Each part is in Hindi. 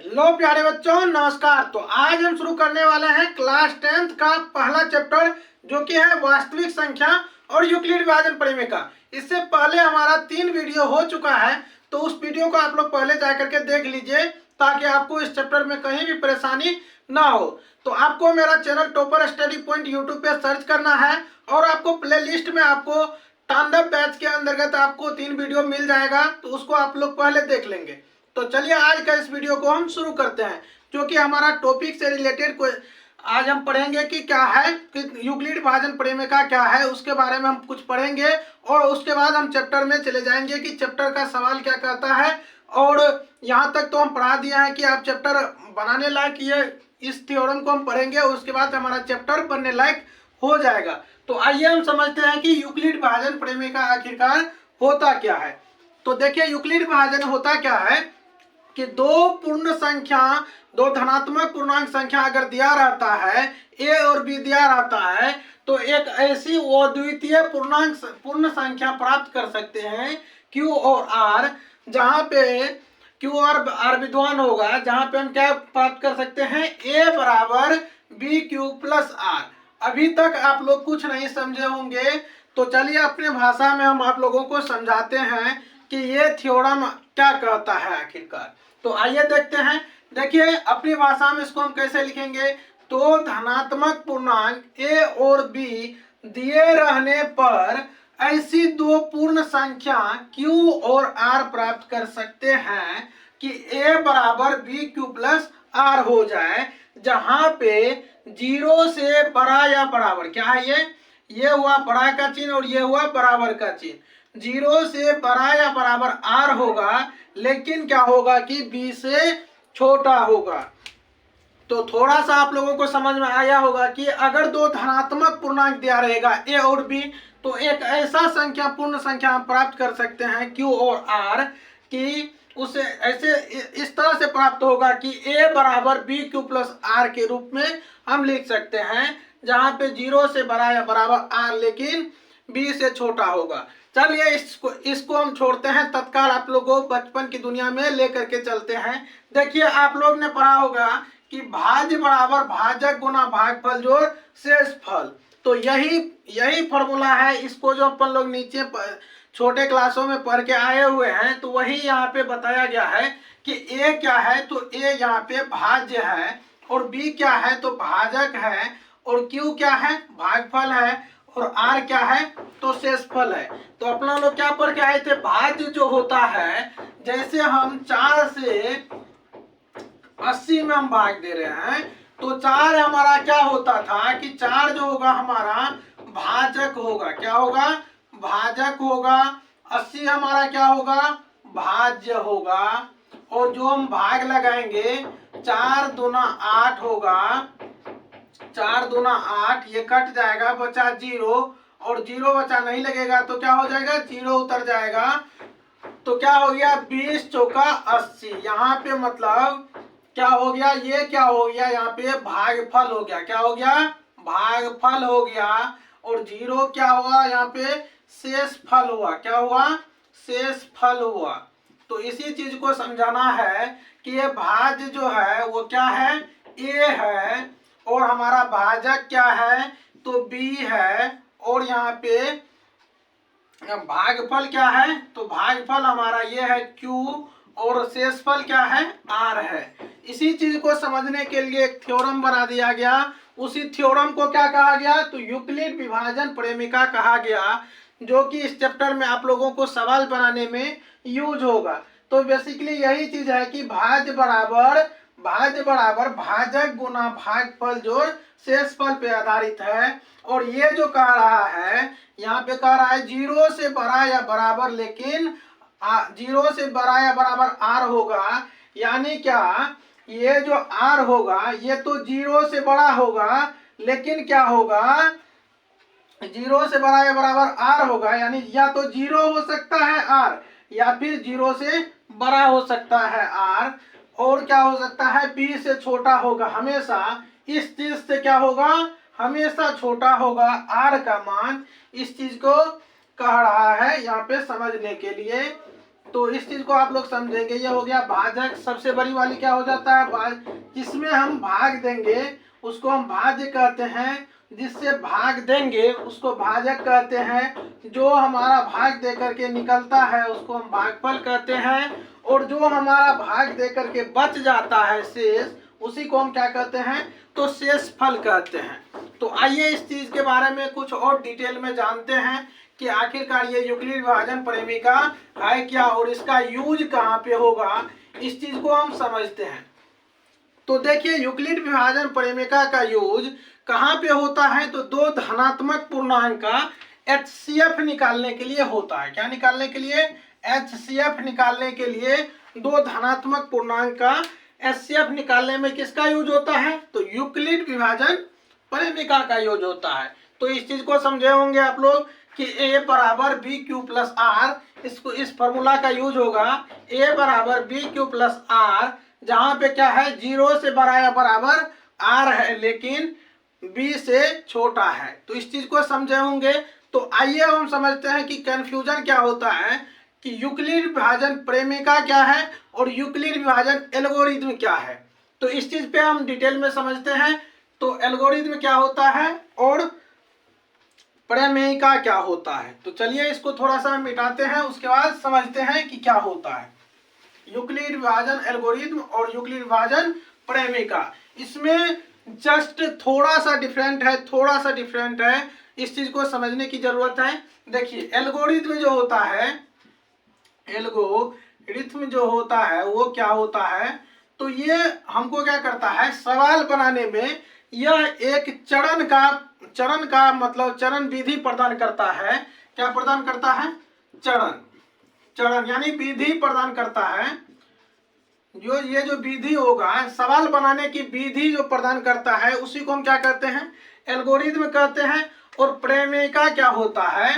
लो प्यारे बच्चों, नमस्कार। तो आज हम शुरू करने वाले हैं क्लास 10th का पहला चैप्टर, जो कि है वास्तविक संख्या और यूक्लिड विभाजन परिमेय। इससे पहले हमारा 3 वीडियो हो चुका है, तो उस वीडियो को आप लोग पहले जा करके देख लीजिए, ताकि आपको इस चैप्टर में कहीं भी परेशानी ना हो। तो आपको मेरा channel topper study point YouTube पे सर्च करना है, और आपको प्ले लिस्ट में आपको तांडव बैच के अंतर्गत आपको 3 वीडियो मिल जाएगा, तो उसको आप लोग पहले देख लेंगे। तो चलिए आज का इस वीडियो को हम शुरू करते हैं, जो कि हमारा टॉपिक से रिलेटेड कोई आज हम पढ़ेंगे कि क्या है कि यूक्लिड विभाजन परिमेय का क्या है, उसके बारे में हम कुछ पढ़ेंगे। और उसके बाद हम चैप्टर में चले जाएंगे कि चैप्टर का सवाल क्या कहता है। और यहाँ तक तो हम पढ़ा दिया है कि आप चैप्टर बनाने लायक ये इस थ्योरम को हम पढ़ेंगे, और उसके बाद हमारा चैप्टर बनने लायक हो जाएगा। तो आइए हम समझते हैं कि यूक्लिड विभाजन परिमेय का आखिरकार होता क्या है। तो देखिए, यूक्लिड विभाजन होता क्या है कि दो धनात्मक पूर्णांक संख्या अगर दिया रहता है, ए और बी दिया रहता है, तो एक ऐसी अद्वितीय पूर्ण संख्या प्राप्त कर सकते हैं क्यू और आर, जहां पे क्यू और आर विद्वान होगा, जहां पे हम क्या प्राप्त कर सकते हैं, ए बराबर बी क्यू प्लस आर। अभी तक आप लोग कुछ नहीं समझे होंगे, तो चलिए अपने भाषा में हम आप लोगों को समझाते हैं कि ये थ्योरम क्या कहता है आखिरकार। तो आइए देखते हैं। देखिए, अपनी भाषा में इसको हम कैसे लिखेंगे। तो धनात्मक पूर्णांक ए और बी दिए रहने पर ऐसी दो पूर्ण संख्या क्यू और आर प्राप्त कर सकते हैं कि ए बराबर बी क्यू प्लस आर हो जाए, जहां पे 0 से बड़ा या बराबर क्या है, ये हुआ बड़ा का चिन्ह और ये हुआ बराबर का चिन्ह। 0 से बड़ा या बराबर आर होगा, लेकिन क्या होगा कि बी से छोटा होगा। तो थोड़ा सा आप लोगों को समझ में आया होगा कि अगर दो धनात्मक पूर्णांक दिया रहेगा ए और बी, तो एक ऐसा संख्या पूर्ण संख्या हम प्राप्त कर सकते हैं क्यू और आर, कि उसे ऐसे इस तरह से प्राप्त होगा कि ए बराबर बी क्यू प्लस आर के रूप में हम लिख सकते हैं, जहां पे 0 से बड़ा या बराबर आर लेकिन बी से छोटा होगा। चलिए इसको हम छोड़ते हैं, तत्काल आप लोगों को बचपन की दुनिया में लेकर के चलते हैं। देखिए, आप लोग ने पढ़ा होगा कि भाज्य बराबर भाजक गुना भागफल जोड़ शेषफल। तो यही फॉर्मूला है। इसको जो अपन लोग नीचे छोटे क्लासों में पढ़ के आए हुए हैं, तो वही यहाँ पे बताया गया है कि ए क्या है, तो ए यहाँ पे भाज्य है, और बी क्या है, तो भाजक है, और क्यू क्या है, भागफल है, और आर क्या है, तो शेषफल है। तो अपना लोग क्या पढ़ के आए थे, भाज्य जो होता है, जैसे हम 4 से 80 में हम भाग दे रहे हैं, तो 4 हमारा क्या होता था कि 4 जो होगा हमारा भाजक होगा। क्या होगा, भाजक होगा। 80 हमारा क्या होगा, भाज्य होगा। और जो हम भाग लगाएंगे, 4 दूना 8 होगा, 4 दूना 8, ये कट जाएगा, बचा 0, और 0 बचा नहीं लगेगा, तो क्या हो जाएगा, 0 उतर जाएगा। तो क्या हो गया, 20 चौका 80। यहाँ पे मतलब क्या हो गया, ये क्या हो गया, यहाँ पे भागफल हो गया। क्या हो गया, भागफल हो गया। और 0 क्या हुआ, यहाँ पे शेषफल हुआ। क्या हुआ, शेषफल हुआ। तो इसी चीज को समझाना है कि ये भाज्य जो है वो क्या है, ए है, और हमारा भाजक क्या है, तो बी है, और यहाँ पे भागफल क्या है, तो भागफल हमारा ये है क्यू, और शेषफल क्या है, आर है। इसी चीज को समझने के लिए एक थ्योरम बना दिया गया। उसी थ्योरम को क्या कहा गया, तो यूक्लिड विभाजन परिमेय कहा गया, जो कि इस चैप्टर में आप लोगों को सवाल बनाने में यूज होगा। तो बेसिकली यही चीज है कि भाज्य बराबर भाजक गुना भागफल जोड़ शेषफल पे आधारित है। और ये जो कह रहा है, यहाँ पे कह रहा है 0 से बड़ा या बराबर, लेकिन 0 से बड़ा या बराबर आर होगा। यानी क्या, ये जो आर होगा ये तो 0 से बड़ा होगा, लेकिन क्या होगा, 0 से बड़ा या बराबर आर होगा, यानी या तो 0 हो सकता है आर, या फिर 0 से बड़ा हो सकता है आर, और क्या हो सकता है, बी से छोटा होगा। हमेशा इस चीज से क्या होगा, हमेशा छोटा होगा आर का मान। इस चीज को कह रहा है यहाँ पे समझने के लिए। तो इस चीज को आप लोग समझेंगे। ये हो गया भाजक। सबसे बड़ी वाली क्या हो जाता है, जिसमें हम भाग देंगे उसको हम भाज्य कहते हैं, जिससे भाग देंगे उसको भाजक कहते हैं, जो हमारा भाग दे करके निकलता है उसको हम भागफल कहते हैं, और जो हमारा भाग दे करके बच जाता है शेष, उसी को हम क्या कहते हैं, तो शेषफल कहते हैं। तो आइए इस चीज के बारे में कुछ और डिटेल में जानते हैं कि आखिरकार ये यूक्लिड विभाजन प्रेमिका है क्या और इसका यूज कहाँ पे होगा, इस चीज को हम समझते हैं। तो देखिए यूक्लिड विभाजन प्रेमिका का यूज कहाँ पे होता है, तो दो धनात्मक पूर्णांक का HCF निकालने के लिए होता है। क्या निकालने के लिए, HCF निकालने के लिए दो धनात्मक पूर्णांक का HCF निकालने में किसका यूज होता है, तो यूक्लिड विभाजन प्रेमिका का यूज होता है। तो इस चीज को समझे होंगे आप लोग कि A बराबर बी क्यू प्लस आर, इसको इस फॉर्मूला का यूज होगा। A बराबर बी क्यू प्लस आर, जहां पे क्या है, 0 से बड़ा या बराबर R है लेकिन B से छोटा है। तो इस चीज को समझे होंगे। तो आइए हम समझते हैं कि कंफ्यूजन क्या होता है कि यूक्लिड विभाजन प्रेमिका क्या है और यूक्लिड विभाजन एल्गोरिथ्म क्या है। तो इस चीज पे हम डिटेल में समझते हैं। तो एल्गोरिथ्म क्या होता है और प्रेमिका क्या होता है। तो चलिए इसको थोड़ा सा मिटाते हैं, उसके बाद समझते हैं कि क्या होता है यूक्लिड विभाजन एल्गोरिथ्म और यूक्लिड विभाजन प्रेमिका। इसमें जस्ट थोड़ा सा डिफरेंट है, इस चीज को समझने की जरूरत है। देखिए एल्गोरिथ्म जो होता है वो क्या होता है, तो ये हमको क्या करता है, सवाल बनाने में यह एक चरण विधि प्रदान करता है। क्या प्रदान करता है, चरण यानी विधि प्रदान करता है। जो विधि होगा, सवाल बनाने की विधि जो प्रदान करता है, उसी को हम क्या कहते हैं, एल्गोरिथ्म कहते हैं। और प्रेमिका क्या होता है,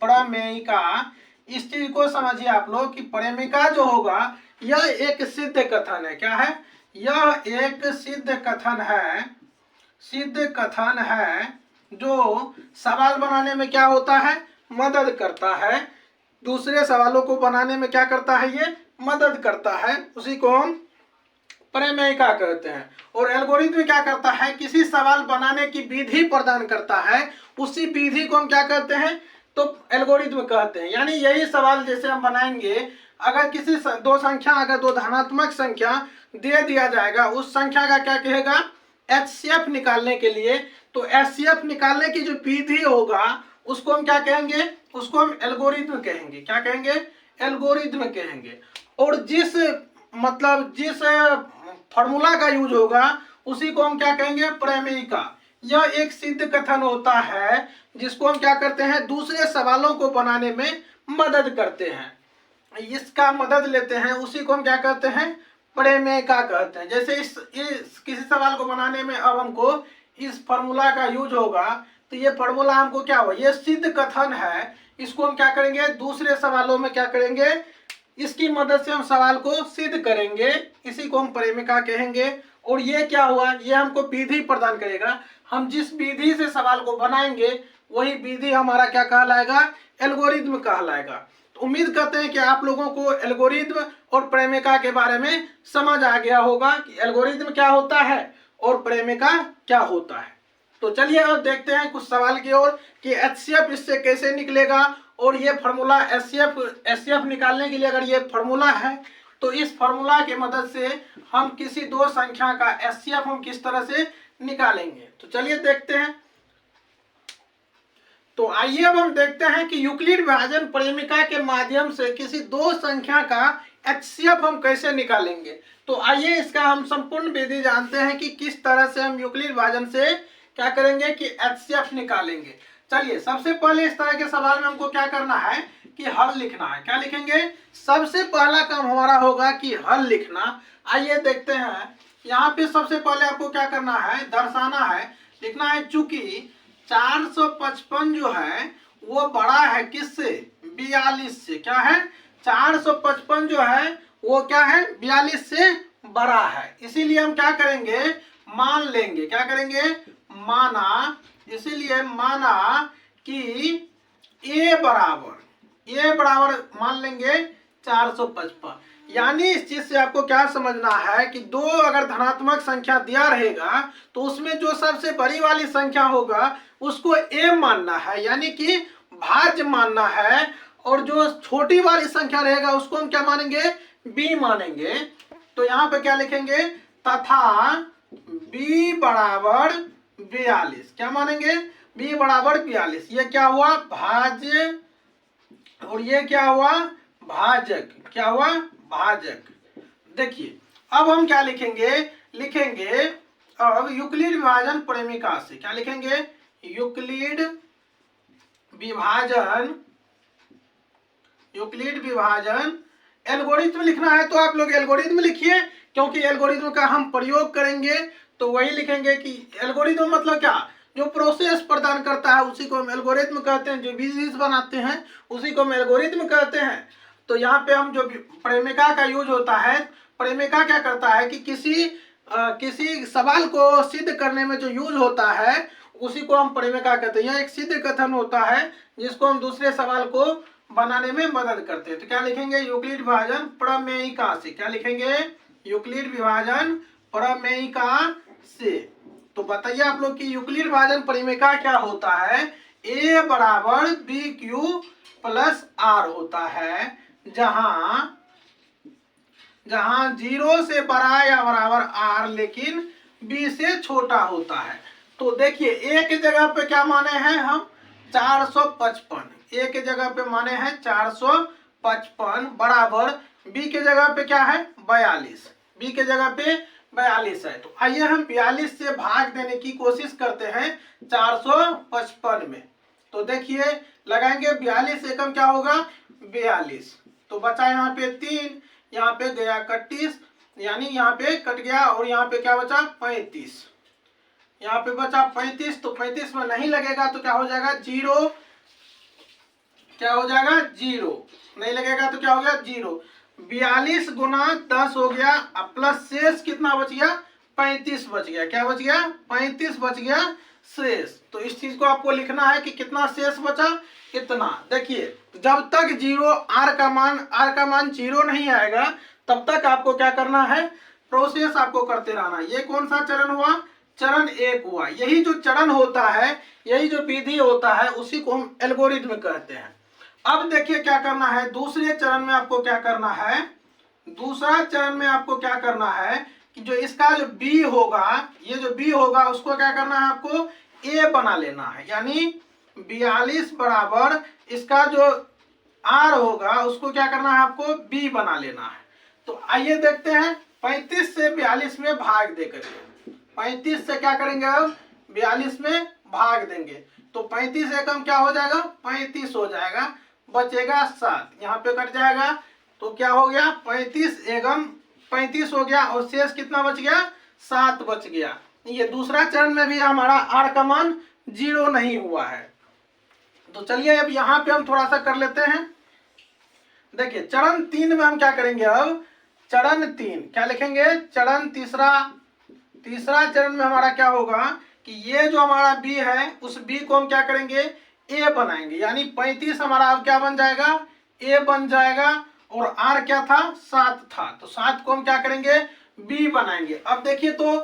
प्रेमिका, इस चीज को समझिए आप लोग कि प्रेमिका जो होगा यह एक सिद्ध कथन है। क्या है, यह एक सिद्ध कथन है जो सवाल बनाने में क्या होता है, मदद करता है। दूसरे सवालों को बनाने में क्या करता है, ये मदद करता है, उसी को हम प्रेमिका कहते हैं। और एल्गोरिथ्म क्या करता है, किसी सवाल बनाने की विधि प्रदान करता है, उसी विधि को हम क्या कहते हैं, तो एल्गोरिथ्म कहते हैं। यानी यही सवाल जैसे हम बनाएंगे, अगर किसी दो धनात्मक संख्या दे दिया जाएगा, उस संख्या का क्या कहेगा, HCF निकालने के लिए, तो HCF निकालने की जो विधि होगा उसको हम क्या कहेंगे, उसको हम एल्गोरिथ्म कहेंगे। क्या कहेंगे, एल्गोरिथ्म कहेंगे। और जिस फॉर्मूला का यूज होगा उसी को हम क्या कहेंगे, प्रेमिका। यह एक सिद्ध कथन होता है जिसको हम क्या करते हैं, दूसरे सवालों को बनाने में मदद करते हैं, इसका मदद लेते हैं, उसी को हम क्या कहते हैं, प्रेमिका कहते हैं। जैसे इस किसी सवाल को बनाने में अब हमको इस फॉर्मूला का यूज होगा, तो ये फॉर्मूला हमको क्या हुआ, ये सिद्ध कथन है, इसको हम क्या करेंगे, दूसरे सवालों में क्या करेंगे, इसकी मदद से हम सवाल को सिद्ध करेंगे, इसी को हम प्रेमिका कहेंगे। और ये क्या हुआ, ये हमको विधि प्रदान करेगा। हम जिस विधि से सवाल को बनाएंगे वही विधि हमारा क्या कहलाएगा, एल्गोरिथ्म कहलाएगा। तो उम्मीद करते हैं कि आप लोगों को एल्गोरिथ्म और प्रेमिका के बारे में समझ आ गया होगा कि एल्गोरिथ्म क्या होता है और प्रेमिका क्या होता है। तो चलिए अब देखते हैं कुछ सवाल की ओर कि HCF इससे कैसे निकलेगा। और ये फार्मूला HCF निकालने के लिए अगर ये फार्मूला है, तो इस फार्मूला की मदद से हम किसी दो संख्या का HCF हम किस तरह से निकालेंगे। तो चलिए देखते हैं। तो आइए अब हम देखते हैं कि यूक्लिड विभाजन प्रेमिका के माध्यम से किसी दो संख्या का HCF हम कैसे निकालेंगे। तो आइए इसका हम संपूर्ण विधि जानते हैं कि किस तरह से हम यूक्लिड विभाजन से क्या करेंगे कि HCF निकालेंगे। चलिए सबसे पहले इस तरह के सवाल में हमको क्या करना है कि हल लिखना है। क्या लिखेंगे, सबसे पहला काम हमारा होगा कि हल लिखना। आइए देखते हैं, यहाँ पे सबसे पहले आपको क्या करना है, दर्शाना है, लिखना है, चूंकि 455 जो है वो बड़ा है किससे, 42 से। क्या है, 455 जो है वो क्या है, 42 से बड़ा है। इसीलिए हम क्या करेंगे, मान लेंगे। क्या करेंगे, माना, इसीलिए माना कि ए बराबर मान लेंगे 455। यानी इस चीज से आपको क्या समझना है कि दो अगर धनात्मक संख्या दिया रहेगा तो उसमें जो सबसे बड़ी वाली संख्या होगा उसको a मानना है, यानी कि भाज्य मानना है, और जो छोटी वाली संख्या रहेगा उसको हम क्या मानेंगे, b मानेंगे। तो यहाँ पे क्या लिखेंगे, तथा b बराबर 42। क्या मानेंगे, b बराबर 42। ये क्या हुआ, भाज्य, और ये क्या हुआ, भाजक। क्या हुआ, भाजक। देखिए अब हम क्या लिखेंगे, लिखेंगे अब यूक्लिड विभाजन प्रेमिका से। क्या लिखेंगे, यूक्लिड विभाजन, यूक्लिड विभाजन एल्गोरिथम लिखना है तो आप लोग एल्गोरिथम लिखिए, क्योंकि एल्गोरिथम का हम प्रयोग करेंगे तो वही लिखेंगे कि एल्गोरिथम मतलब क्या, जो प्रोसेस प्रदान करता है उसी को हम एल्गोरिथम कहते हैं, जो विधिज बनाते हैं उसी को हम एल्गोरिथम कहते हैं। तो यहाँ पे हम जो प्रेमिका का यूज होता है, प्रेमिका क्या करता है कि किसी सवाल को सिद्ध करने में जो यूज होता है उसी को हम प्रेमिका कहते हैं। यह एक सिद्ध कथन होता है जिसको हम दूसरे सवाल को बनाने में मदद करते हैं। तो क्या लिखेंगे, यूक्लिड विभाजन प्रमेयिका से। क्या लिखेंगे, यूक्लिड विभाजन प्रमेयिका से। तो बताइए आप लोग कि यूक्लिड विभाजन प्रमेयिका क्या होता है, a बराबर बी क्यू प्लस आर होता है, जहां जहां 0 से बड़ा या बराबर r लेकिन b से छोटा होता है। तो देखिए a की जगह पे क्या माने हैं हम, 455। a के जगह पे माने हैं 455 बराबर b के जगह पे क्या है, 42। b के जगह पे 42 है। तो आइए हम 42 से भाग देने की कोशिश करते हैं 455 में। तो देखिए लगाएंगे 42 एकम क्या होगा, 42। तो बचा यहाँ पे 3, यहाँ पे गया 31, यानी यहाँ पे कट गया, और यहाँ पे क्या बचा, 35। यहाँ पे बचा 35, तो 35 में नहीं लगेगा तो क्या हो जाएगा, 0। क्या हो जाएगा, 0। नहीं लगेगा तो क्या हो गया, 0। 42 गुना 10 हो गया, अब प्लस शेष कितना बच गया, 35 बच गया। क्या बच गया, 35 बच गया शेष। तो इस चीज को आपको लिखना है कि कितना शेष बचा, इतना। देखिए जब तक 0 r का मान 0 नहीं आएगा तब तक आपको क्या करना है, प्रोसेस आपको करते रहना। ये कौन सा चरण हुआ, चरण 1 हुआ। यही जो चरण होता है, यही जो विधि होता है उसी को हम एल्गोरिथम कहते हैं। अब देखिए क्या करना है, दूसरे चरण में आपको क्या करना है, दूसरा चरण में आपको क्या करना है कि जो इसका जो b होगा, ये जो b होगा उसको क्या करना है, आपको a बना लेना है। यानी 42 बराबर इसका जो r होगा उसको क्या करना है, आपको b बना लेना है। तो आइए देखते हैं 35 से 42 में भाग दे करके। 35 से क्या करेंगे, अब 42 में भाग देंगे तो 35 एकम क्या हो जाएगा, 35 हो जाएगा, बचेगा 7। यहाँ पे कट जाएगा तो क्या हो गया, 35 एकम 35 हो गया, और शेष कितना बच गया, 7 बच गया। ये दूसरा चरण में भी हमारा r का मान 0 नहीं हुआ है। तो चलिए अब यहाँ पे हम थोड़ा सा कर लेते हैं। देखिए चरण 3 में हम क्या करेंगे, अब चरण 3 क्या लिखेंगे, चरण तीसरा चरण में हमारा क्या होगा कि ये जो हमारा b है उस b को हम क्या करेंगे, a बनाएंगे। यानी 35 हमारा अब क्या बन जाएगा, a बन जाएगा, और r क्या था, 7 था। तो 7 को हम क्या करेंगे, b बनाएंगे। अब देखिए तो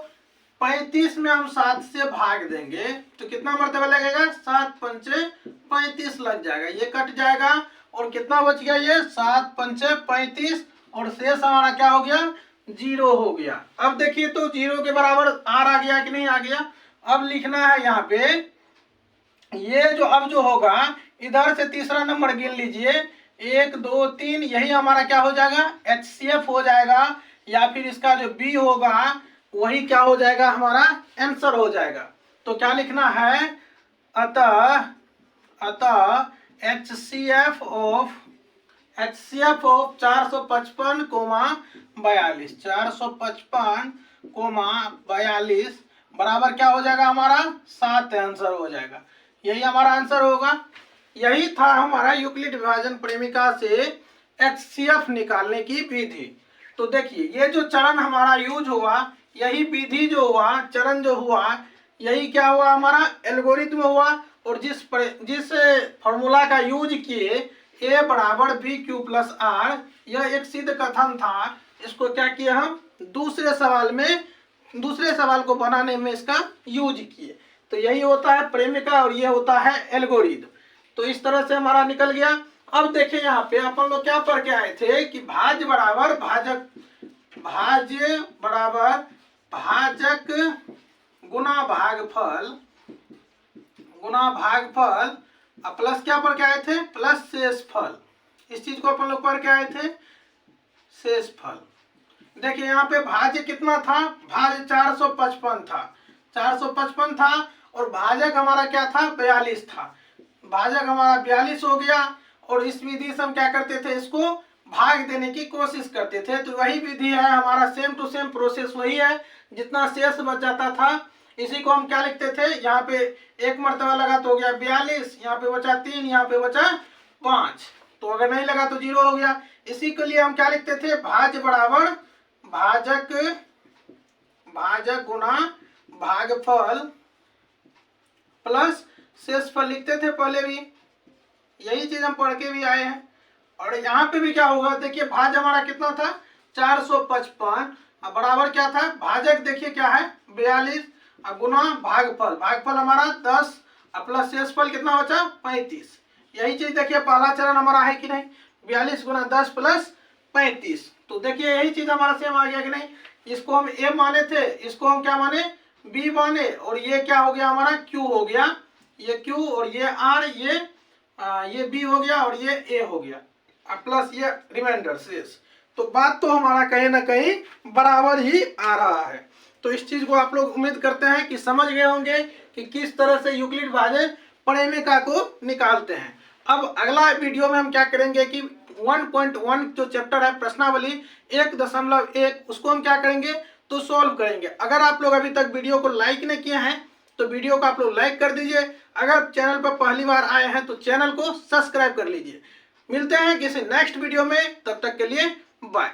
35 में हम 7 से भाग देंगे तो कितना मर्तबा लगेगा, 7 पंचे 35 लग जाएगा, ये कट जाएगा, और कितना बच गया, ये 7 पंचे 35, और शेष हमारा क्या हो गया, 0 हो गया। अब देखिए तो 0 के बराबर r आ गया कि नहीं आ गया। अब लिखना है यहाँ पे, ये जो अब जो होगा इधर से तीसरा नंबर गिन लीजिए, 1 2 3, यही हमारा क्या हो जाएगा, HCF हो जाएगा, या फिर इसका जो B होगा वही क्या हो जाएगा, हमारा आंसर हो जाएगा। तो क्या लिखना है, अतः HCF ऑफ 455 कोमा 42, 455 कोमा 42 बराबर क्या हो जाएगा, हमारा 7 आंसर हो जाएगा। यही हमारा आंसर होगा। यही था हमारा यूक्लिड विभाजन प्रेमिका से HCF निकालने की विधि। तो देखिए ये जो चरण हमारा यूज हुआ, यही विधि जो हुआ, चरण जो हुआ, यही क्या हुआ, हमारा एल्गोरिथम हुआ। और जिस फॉर्मूला का यूज किए ए बराबर बी क्यू प्लस आर, यह एक सिद्ध कथन था। इसको क्या किया हम दूसरे सवाल को बनाने में इसका यूज किए। तो यही होता है प्रेमिका और ये होता है एल्गोरिथम। तो इस तरह से हमारा निकल गया। अब देखिए यहाँ पे अपन लोग क्या पढ़ के आए थे कि भाज्य बराबर भाजक गुना भागफल प्लस क्या पढ़ के आए थे, प्लस शेषफल। इस चीज को अपन लोग पढ़ के आए थे, शेषफल। देखिए यहाँ पे भाज्य कितना था, भाज्य 455 था, 455 था और भाजक हमारा क्या था, 42 था। भाजक हमारा 42 हो गया और इस विधि से हम क्या करते थे, इसको भाग देने की कोशिश करते थे। तो वही विधि है हमारा, सेम टू सेम प्रोसेस वही है। जितना शेष बच जाता था इसी को हम क्या लिखते थे, यहाँ पे एक मर्तबा लगा तो हो गया 42, यहाँ पे बचा 3, यहाँ पे बचा 5। तो अगर नहीं लगा तो 0 हो गया। इसी के लिए हम क्या लिखते थे, भाज्य बराबर भाजक गुना भागफल प्लस शेषफल लिखते थे पहले भी। यही चीज हम पढ़ के भी आए हैं। और यहाँ पे भी क्या होगा, देखिए भाज्य हमारा कितना था 455 और बराबर क्या था, भाजक देखिए क्या है 42 और गुना भागफल हमारा 10 और प्लस शेषफल कितना बचा 35। यही चीज देखिए पहला चरण हमारा है कि नहीं, 42 गुना 10 प्लस 35। तो देखिए यही चीज हमारा सेम आ गया कि नहीं। इसको हम ए माने थे, इसको हम क्या माने, बी माने, और ये क्या हो गया हमारा क्यू हो गया, ये क्यू और ये आर, ये बी हो गया और ये ए हो गया प्लस ये रिमाइंडर शेष। तो बात तो हमारा कहीं ना कहीं बराबर ही आ रहा है। तो इस चीज को आप लोग उम्मीद करते हैं कि समझ गए होंगे कि किस तरह से यूक्लिड भाज्य परिमेय को निकालते हैं। अब अगला वीडियो में हम क्या करेंगे कि 1.1 जो चैप्टर है प्रश्नावली 1.1 उसको हम क्या करेंगे तो सॉल्व करेंगे। अगर आप लोग अभी तक वीडियो को लाइक नहीं किए हैं तो वीडियो को आप लोग लाइक कर दीजिए। अगर चैनल पर पहली बार आए हैं तो चैनल को सब्सक्राइब कर लीजिए। मिलते हैं किसी नेक्स्ट वीडियो में, तब तक के लिए बाय।